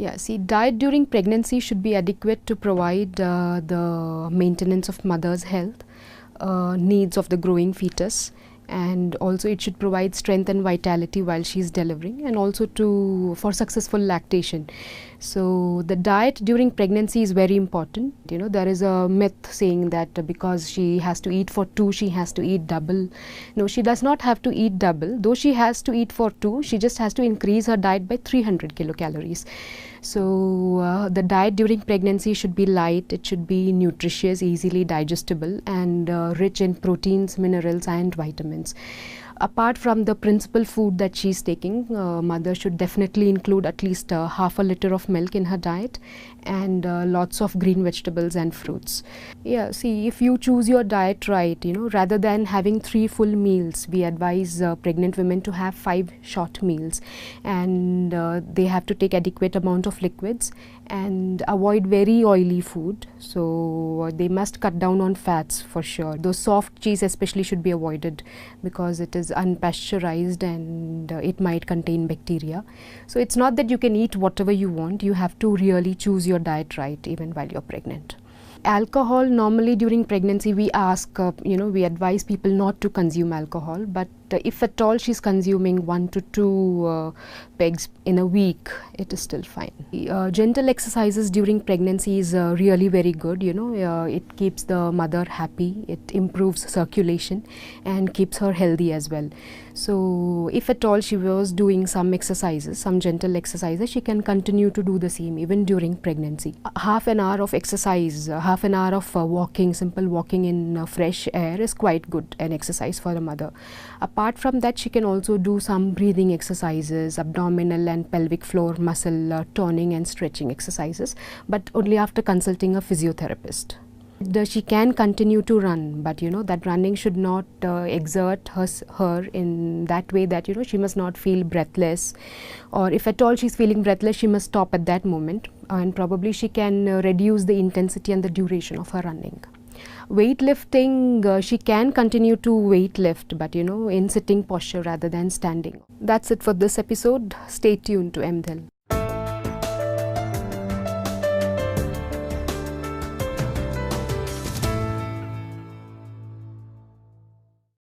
Yeah, see, diet during pregnancy should be adequate to provide the maintenance of mother's health, needs of the growing fetus, and also it should provide strength and vitality while she is delivering, and also for successful lactation. So the diet during pregnancy is very important. You know, there is a myth saying that because she has to eat for two, she has to eat double. No, she does not have to eat double. Though she has to eat for two, she just has to increase her diet by 300 kilocalories. So the diet during pregnancy should be light, it should be nutritious, easily digestible, and rich in proteins, minerals and vitamins. Apart from the principal food that she is taking, mother should definitely include at least half a liter of milk in her diet, and lots of green vegetables and fruits. Yeah, see, if you choose your diet right, you know, rather than having 3 full meals, we advise pregnant women to have 5 short meals, and they have to take adequate amount of liquids and avoid very oily food. So they must cut down on fats for sure. Those soft cheese especially should be avoided because it is unpasteurized and it might contain bacteria. So it's not that you can eat whatever you want, you have to really choose your diet right even while you're pregnant. Alcohol, normally during pregnancy we ask, we advise people not to consume alcohol, but if at all she's consuming 1 to 2 pegs in a week, it is still fine. Gentle exercises during pregnancy is really very good. It keeps the mother happy, it improves circulation and keeps her healthy as well. So if at all she was doing some exercises, some gentle exercises, she can continue to do the same even during pregnancy. Half an hour of exercise, half an hour of walking, simple walking in fresh air is quite good an exercise for a mother. Apart from that, she can also do some breathing exercises, abdominal and pelvic floor muscle toning and stretching exercises, but only after consulting a physiotherapist. She can continue to run, but that running should not exert her in that way that she must not feel breathless, or if at all she's feeling breathless, she must stop at that moment, and probably she can reduce the intensity and the duration of her running. Weightlifting, she can continue to weightlift, but in sitting posture rather than standing. That's it for this episode. Stay tuned to MDhil.